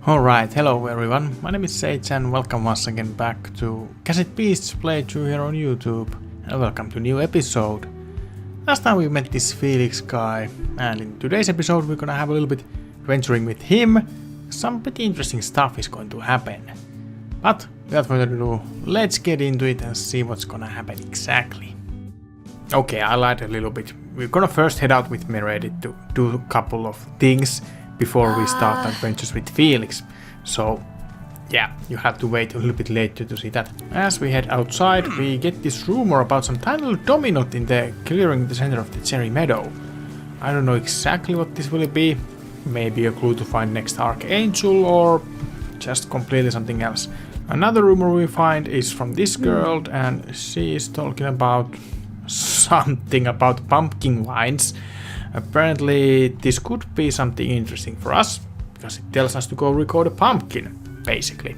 Alright, hello everyone, my name is Sage and welcome once again back to Cassette Beasts playthrough here on YouTube, and welcome to a new episode. Last time we met this Felix guy, and in today's episode we're gonna have a little bit adventuring with him. Some pretty interesting stuff is going to happen. But without further ado, let's get into it and see what's gonna happen exactly. Okay, I lied a little bit. We're gonna first head out with Meredith to do a couple of things before we start adventures with Felix. So yeah, you have to wait a little bit later to see that. As we head outside, we get this rumor about some tiny little dominant in the clearing the center of the cherry meadow. I don't know exactly what this will be. Maybe a clue to find next Archangel or just completely something else. Another rumor we find is from this girl, and she is talking about something about pumpkin vines. Apparently this could be something interesting for us, because it tells us to go record a pumpkin, basically.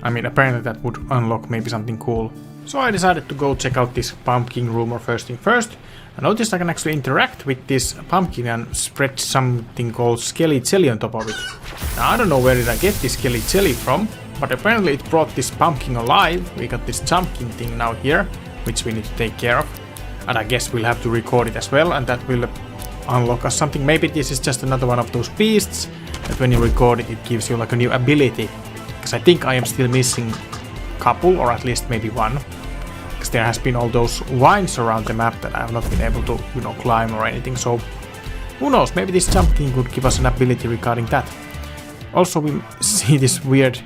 I mean, apparently that would unlock maybe something cool. So I decided to go check out this pumpkin rumor first thing first. I noticed I can actually interact with this pumpkin and spread something called skelly jelly on top of it. Now I don't know where did I get this skelly jelly from, but apparently it brought this pumpkin alive. We got this jumpkin thing now here, which we need to take care of. And I guess we'll have to record it as well, and that will unlock us something. Maybe this is just another one of those beasts that when you record it, it gives you like a new ability. Because I think I am still missing a couple, or at least maybe one. Because there has been all those vines around the map that I have not been able to, climb or anything. So who knows, maybe this jumping could give us an ability regarding that. Also we see this weird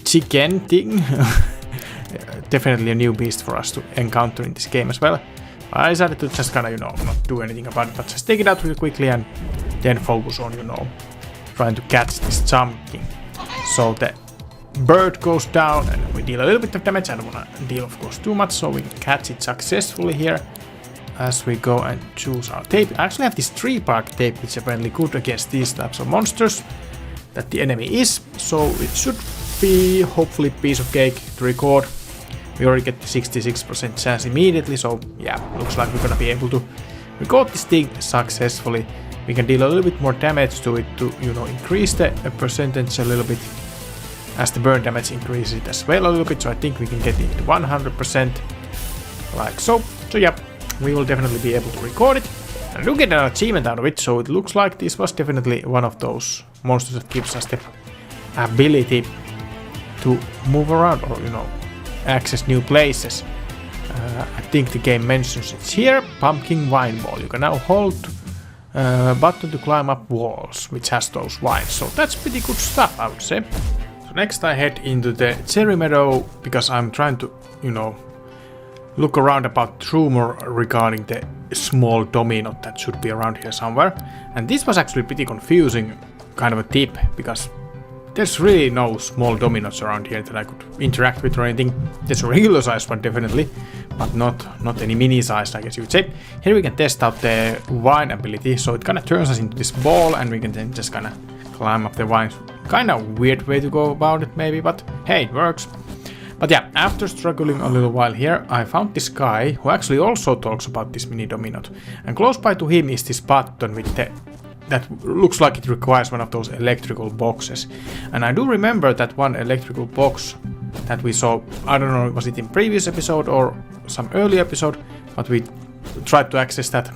chicken thing. Definitely a new beast for us to encounter in this game as well. I decided to just kinda, not do anything about it, but just take it out really quickly and then focus on, trying to catch this jumping. So the bird goes down and we deal a little bit of damage. I don't wanna deal, of course, too much, so we can catch it successfully here as we go and choose our tape. I actually have this tree bark tape, which is apparently good against these types of monsters that the enemy is, so it should be hopefully a piece of cake to record. We already get the 66% chance immediately, so yeah, looks like we're gonna be able to record this thing successfully. We can deal a little bit more damage to it to, increase the percentage a little bit as the burn damage increases it as well a little bit, so I think we can get it to 100% like so. So yeah, we will definitely be able to record it. And I do get an achievement out of it, so it looks like this was definitely one of those monsters that gives us the ability to move around or, access new places. I think the game mentions it here. Pumpkin vine wall. You can now hold button to climb up walls, which has those vines. So that's pretty good stuff, I would say. So next I head into the cherry meadow because I'm trying to, look around about the rumor regarding the small dominant that should be around here somewhere. And this was actually pretty confusing kind of a tip, because there's really no small dominants around here that I could interact with or anything. There's a regular size one definitely, but not any mini sized, I guess you would say. Here we can test out the vine ability, so it kind of turns us into this ball and we can then just kind of climb up the vines. Kind of weird way to go about it maybe, but hey, it works. But yeah, after struggling a little while here, I found this guy who actually also talks about this mini dominant. And close by to him is this button with the that looks like it requires one of those electrical boxes. And I do remember that one electrical box that we saw, I don't know, was it in previous episode or some early episode, but we tried to access that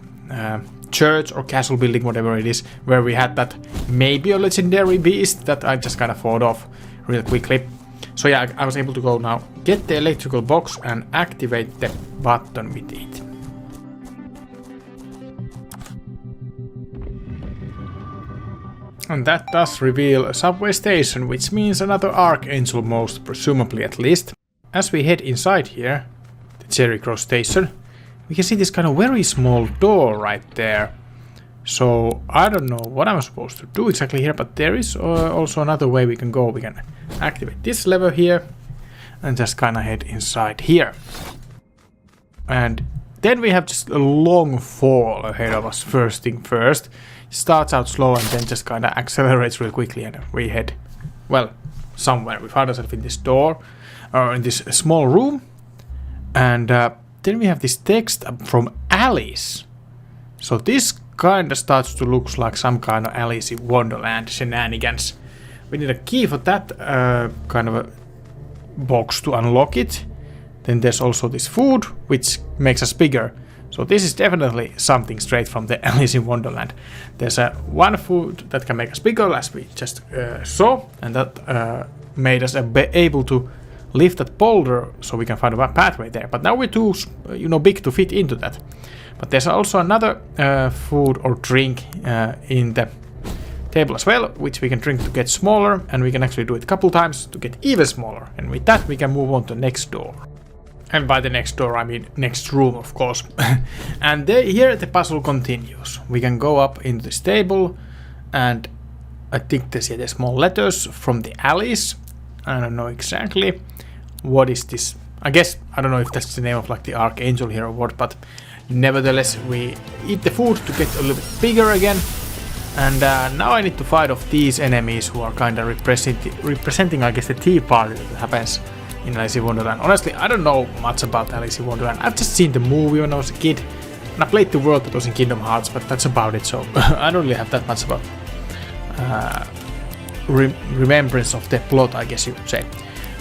church or castle building, whatever it is, where we had that maybe a legendary beast that I just kind of fought off real quickly. So yeah, I was able to go now, get the electrical box and activate the button with it. And that does reveal a subway station, which means another Archangel, most presumably at least. As we head inside here, the Cherry Cross station, we can see this kind of very small door right there. So I don't know what I'm supposed to do exactly here, but there is also another way we can go. We can activate this lever here and just kind of head inside here. And then we have just a long fall ahead of us, first thing first. Starts out slow and then just kind of accelerates real quickly, and we head, well, somewhere. We found ourselves in this door, or in this small room, and then we have this text from Alice. So this kind of starts to look like some kind of Alice in Wonderland shenanigans. We need a key for that kind of a box to unlock it. Then there's also this food, which makes us bigger. So this is definitely something straight from the Alice in Wonderland. There's one food that can make us bigger, as we just saw, and that made us able to lift that boulder so we can find a pathway there. But now we're too, big to fit into that. But there's also another food or drink in the table as well, which we can drink to get smaller, and we can actually do it a couple times to get even smaller. And with that, we can move on to the next door. And by the next door, I mean next room, of course. And here the puzzle continues. We can go up into this table, and I think there's the small letters from the Alice. I don't know exactly what is this. I don't know if that's the name of like the Archangel here or what, but nevertheless, we eat the food to get a little bit bigger again. And now I need to fight off these enemies who are kind of representing, I guess, the tea party that happens in Alice in Wonderland. Honestly, I don't know much about Alice in Wonderland. I've just seen the movie when I was a kid, and I played the world that was in Kingdom Hearts, but that's about it. So I don't really have that much about remembrance of the plot, I guess you would say.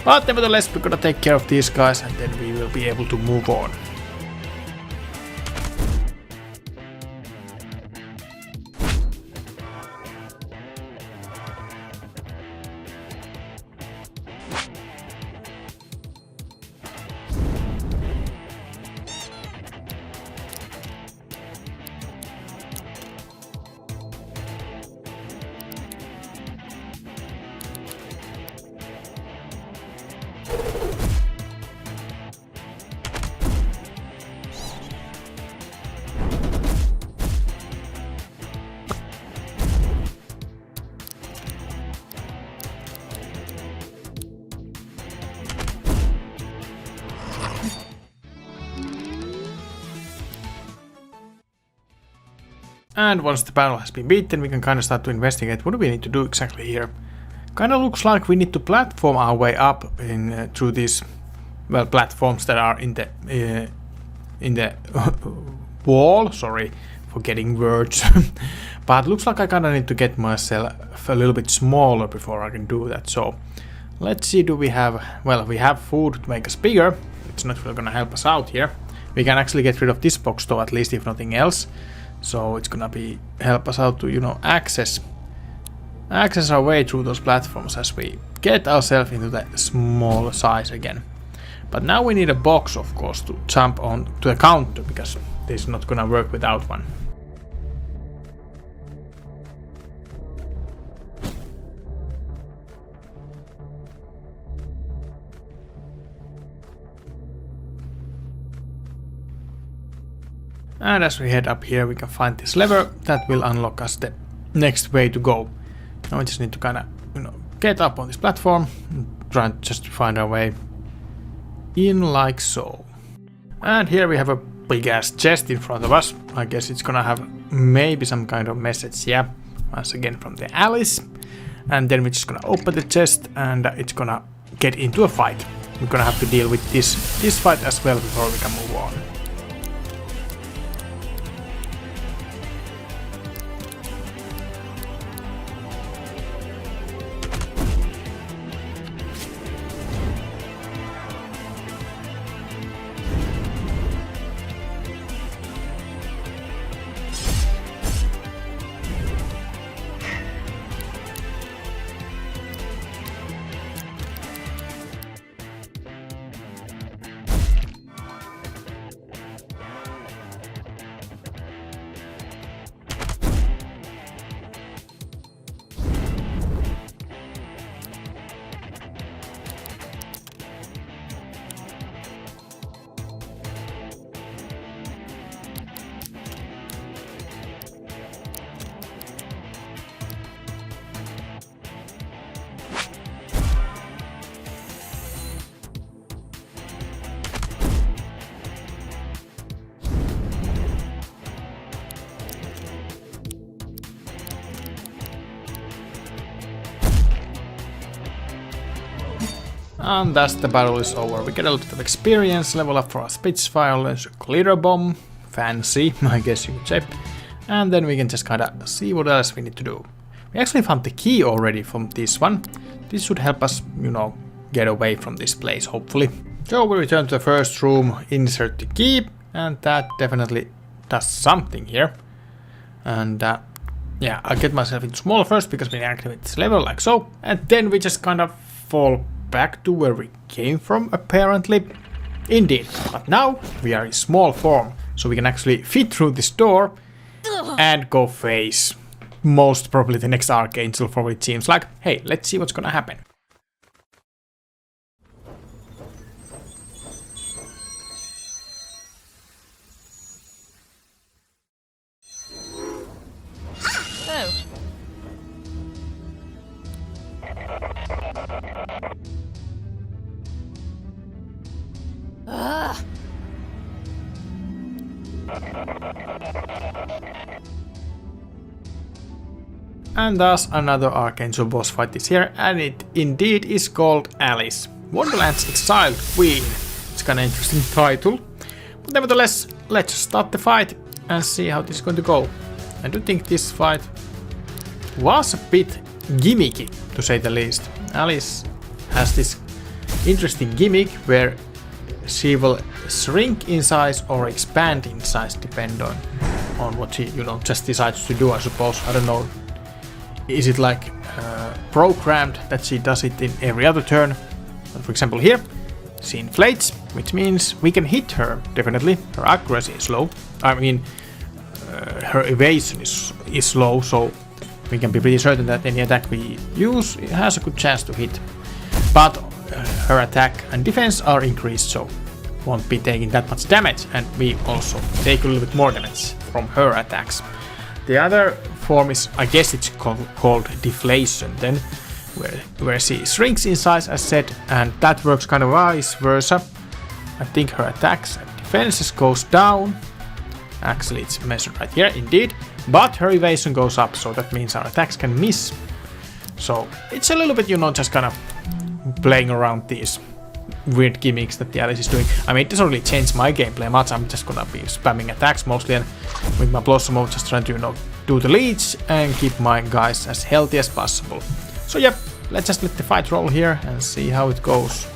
But nevertheless, we're gonna take care of these guys, and then we will be able to move on. And once the battle has been beaten, we can kind of start to investigate what do we need to do exactly here. Kind of looks like we need to platform our way up through these, platforms that are in the wall. Sorry for getting words. But looks like I kind of need to get myself a little bit smaller before I can do that. So let's see, do we have, we have food to make us bigger. It's not really gonna help us out here. We can actually get rid of this box though, at least if nothing else. So it's gonna help us out to access our way through those platforms as we get ourselves into the small size again. But now we need a box, of course, to jump on to the counter, because this is not gonna work without one. And as we head up here, we can find this lever that will unlock us the next way to go. Now we just need to kind of, get up on this platform and try and just find our way in like so. And here we have a big ass chest in front of us. I guess it's gonna have maybe some kind of message, yeah. Once again from the Alice. And then we're just gonna open the chest, and it's gonna get into a fight. We're gonna have to deal with this fight as well before we can move on. And thus the battle is over. We get a little bit of experience, level up for our Spitfire, there's a glitter bomb, fancy, I guess you would say. And then we can just kinda see what else we need to do. We actually found the key already from this one. This should help us, you know, get away from this place, hopefully. So we return to the first room, insert the key, and that definitely does something here. And yeah, I'll get myself into small first because we activate this level like so. And then we just kind of fall back to where we came from, apparently. Indeed, but now we are in small form, so we can actually fit through this door and go face most probably the next Archangel, for what it seems like. Hey, let's see what's gonna happen. And thus another Archangel boss fight is here, and it indeed is called Alice, Wonderland's exiled queen. It's kind of interesting title, but nevertheless, let's start the fight and see how this is going to go. I do think this fight was a bit gimmicky, to say the least. Alice has this interesting gimmick where she will shrink in size or expand in size, depending on what she, you know, just decides to do, I suppose. I don't know. Is it like programmed that she does it in every other turn? But for example here, she inflates, which means we can hit her, definitely. Her accuracy is low. I mean, her evasion is low, so we can be pretty certain that any attack we use has a good chance to hit. But her attack and defense are increased, so won't be taking that much damage, and we also take a little bit more damage from her attacks. The other form is, I guess it's called deflation then, where she shrinks in size as said, and that works kind of vice versa. I think her attacks and defenses goes down. Actually, it's measured right here, indeed. But her evasion goes up, so that means our attacks can miss. So it's a little bit, you know, just kind of playing around these weird gimmicks that the Alice is doing. I mean, it doesn't really change my gameplay much. I'm just gonna be spamming attacks mostly, and with my Blossom mode just trying to, you know, do the leech and keep my guys as healthy as possible. So yep, let's just let the fight roll here and see how it goes.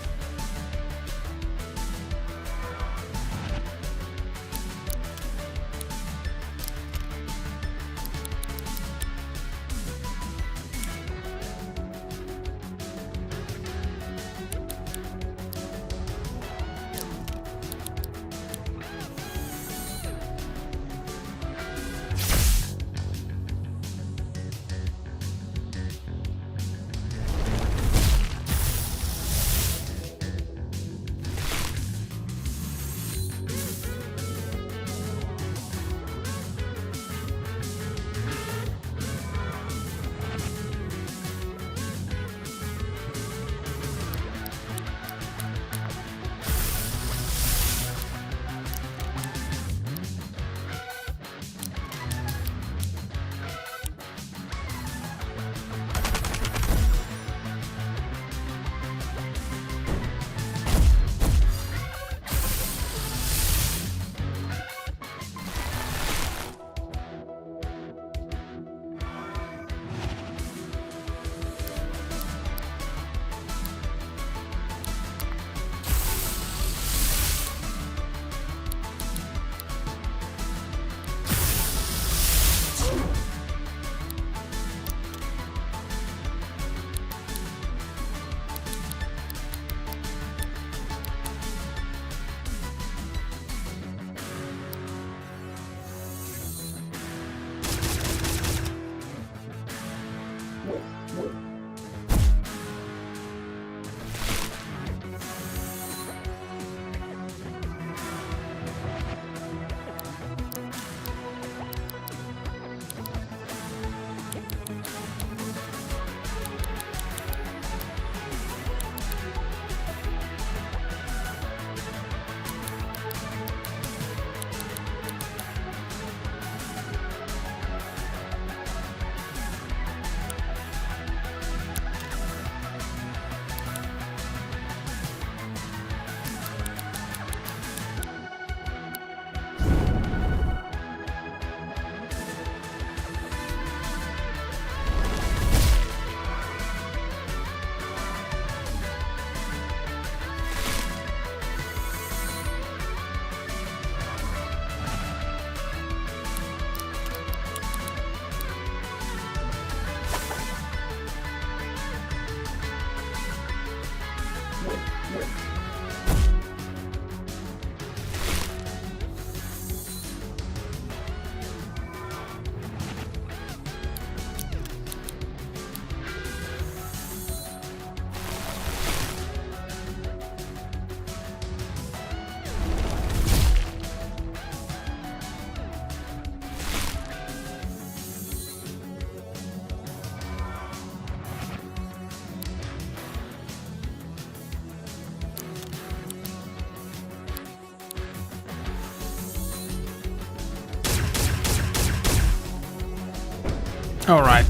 Alright,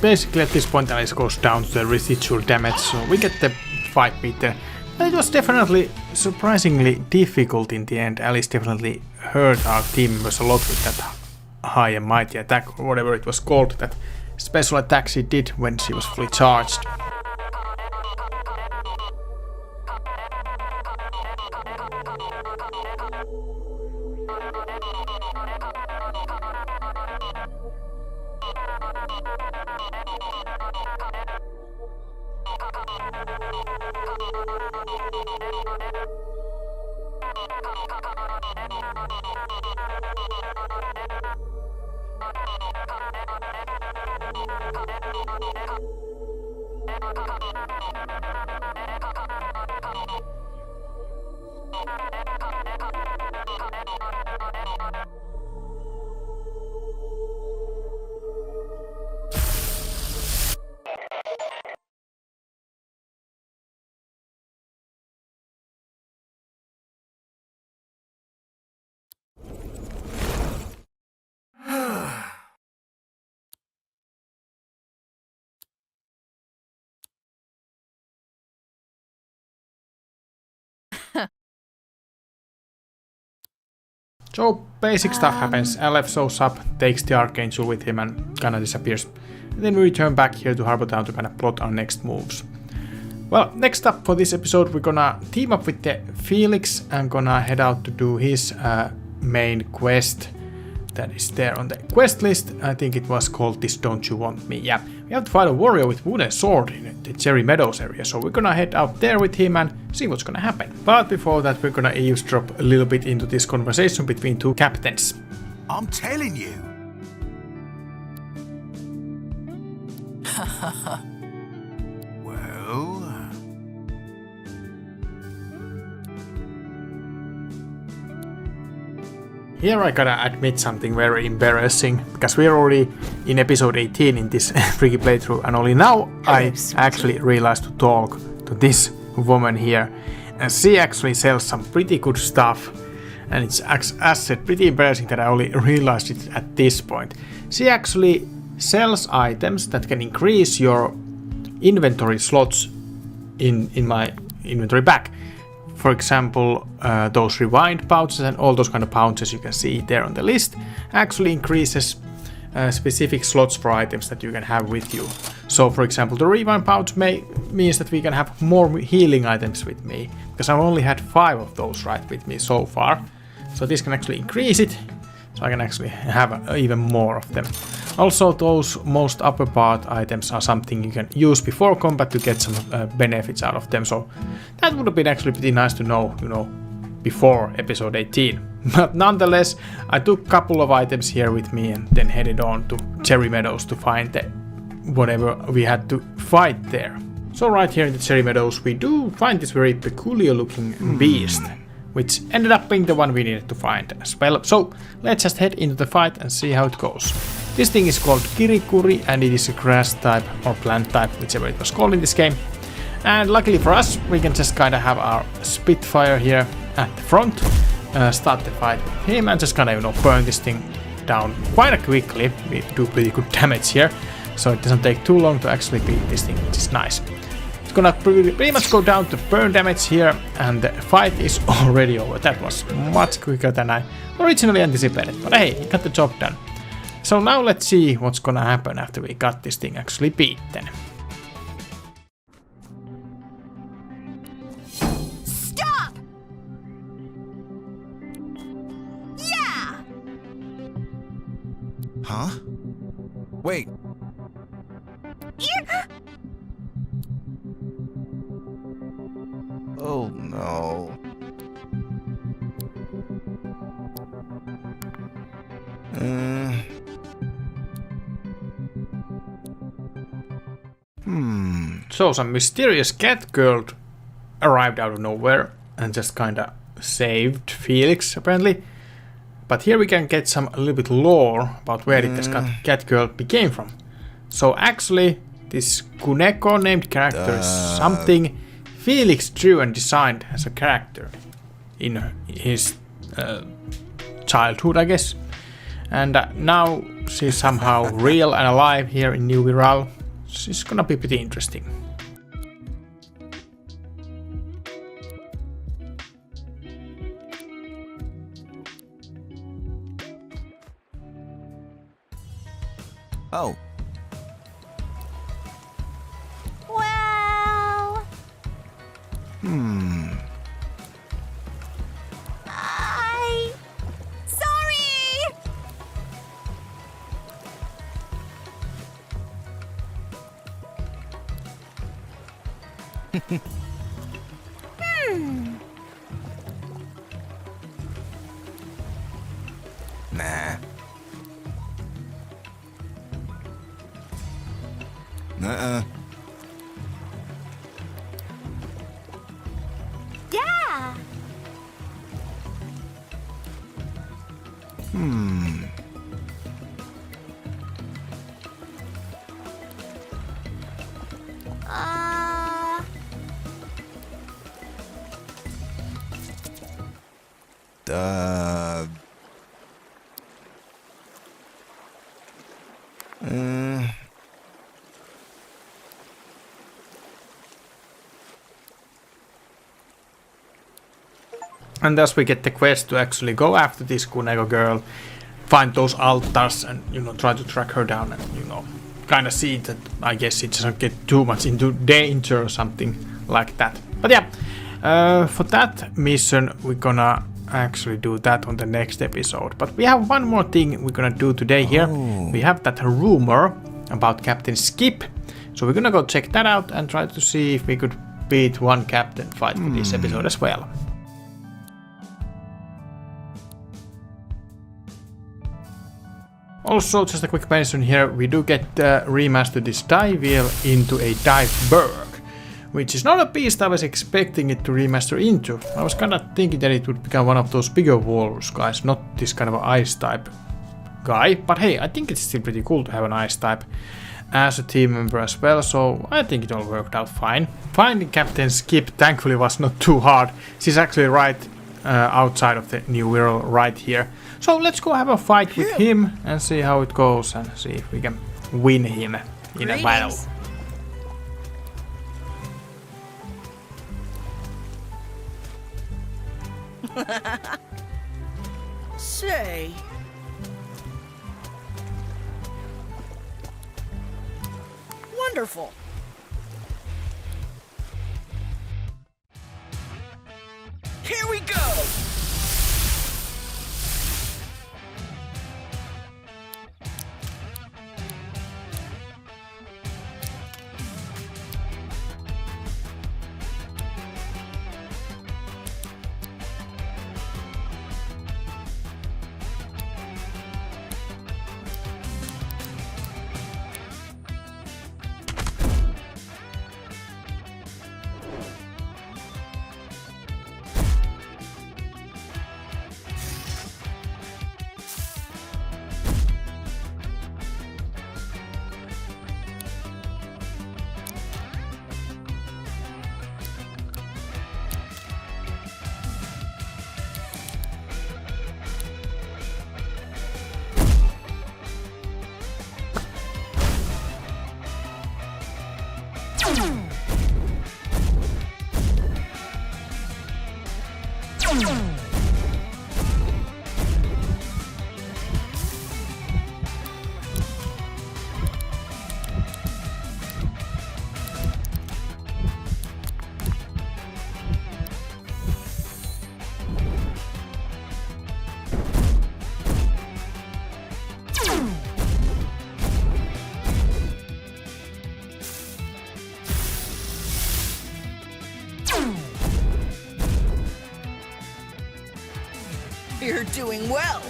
basically at this point Alice goes down to the residual damage, so we get the fight beaten. It was definitely surprisingly difficult in the end. Alice definitely hurt our team members a lot with that high and mighty attack, or whatever it was called, that special attack she did when she was fully charged. So basic stuff happens. Aleph shows up, takes the Arcane Jewel with him and kinda disappears. And then we return back here to Harbour Town to kinda plot our next moves. Well, next up for this episode we're gonna team up with the Felix and gonna head out to do his main quest that is there on the quest list. I think it was called This Don't You Want Me. Yeah, we have to fight a warrior with wooden sword in the Cherry Meadows area, so we're gonna head out there with him and see what's gonna happen. But before that we're gonna eavesdrop a little bit into this conversation between two captains. I'm telling you. Well... Here I gotta admit something very embarrassing, because we're already in episode 18 in this freaky playthrough, and only now I actually realized to talk to this woman here. And she actually sells some pretty good stuff, and it's, as said, pretty embarrassing that I only realized it at this point. She actually sells items that can increase your inventory slots in my inventory back. For example, those rewind pouches and all those kind of pouches you can see there on the list actually increases specific slots for items that you can have with you. So for example, the rewind pouch means that we can have more healing items with me, because I've only had 5 of those right with me so far. So this can actually increase it, so I can actually have even more of them. Also, those most upper part items are something you can use before combat to get some benefits out of them. So that would have been actually pretty nice to know, you know, before episode 18. But nonetheless, I took a couple of items here with me and then headed on to Cherry Meadows to find whatever we had to fight there. So right here in the Cherry Meadows, we do find this very peculiar looking beast, which ended up being the one we needed to find as well. So let's just head into the fight and see how it goes. This thing is called Kirikuri and it is a grass type or plant type, whichever it was called in this game. And luckily for us, we can just kinda have our Spitfire here at the front, start the fight with him and just kinda, you know, burn this thing down quite quickly. We do pretty good damage here, so it doesn't take too long to actually beat this thing, which is nice. It's gonna pretty much go down to burn damage here, and the fight is already over. That was much quicker than I originally anticipated, but hey, it got the job done. So now let's see what's gonna happen after we got this thing actually beaten. Stop! Yeah! Huh? Wait. Oh no. So some mysterious cat girl arrived out of nowhere and just kinda saved Felix apparently. But here we can get some a little bit lore about where this cat girl became from. So actually this Kuneko named character is something Felix drew and designed as a character in his childhood, I guess. And now she's somehow real and alive here in New Wirral. She's gonna be pretty interesting. Oh. Well, Hmm. sorry. Nah. Uh-uh. Yeah. Hmm. Uh. And thus we get the quest to actually go after this Kuneko girl, find those altars and, you know, try to track her down and, you know, kind of see that I guess it doesn't get too much into danger or something like that. But yeah, for that mission we're gonna actually do that on the next episode. But we have one more thing we're gonna do today here. We have that rumor about Captain Skip. So we're gonna go check that out and try to see if we could beat one captain fight for this episode as well. Also, just a quick mention here, we do get remastered this Wirral into a Diveberg, which is not a beast I was expecting it to remaster into. I was kind of thinking that it would become one of those bigger walrus guys, not this kind of ice type guy. But hey, I think it's still pretty cool to have an ice type as a team member as well, so I think it all worked out fine. Finding Captain Skip thankfully was not too hard. She's actually right outside of the New Wirral right here. So let's go have a fight with him and see how it goes and see if we can win him in a battle. Say. Wonderful. Here we go. You're doing well.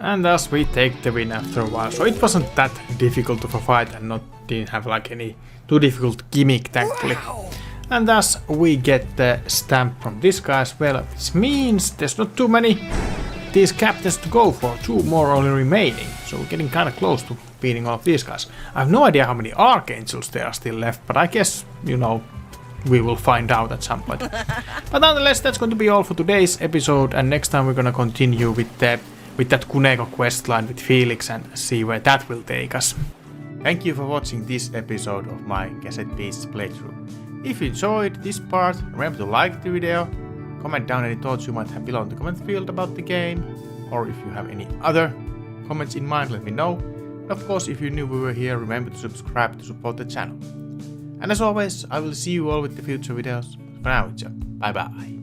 And thus we take the win after a while. So it wasn't that difficult of a fight and didn't have like any too difficult gimmick, thankfully. Wow. And thus we get the stamp from this guy as well, which means there's not too many these captains to go for, 2 more only remaining. So we're getting kind of close to beating all of these guys. I have no idea how many Archangels there are still left, but I guess, you know, we will find out at some point. But nonetheless, that's going to be all for today's episode, and next time we're going to continue with that Kunego questline with Felix and see where that will take us. Thank you for watching this episode of my Cassette Beasts playthrough. If you enjoyed this part, remember to like the video, comment down any thoughts you might have below in the comment field about the game, or if you have any other comments in mind, let me know. And of course, if you're new viewer here, remember to subscribe to support the channel. And as always, I will see you all with the future videos. For now, it's bye bye.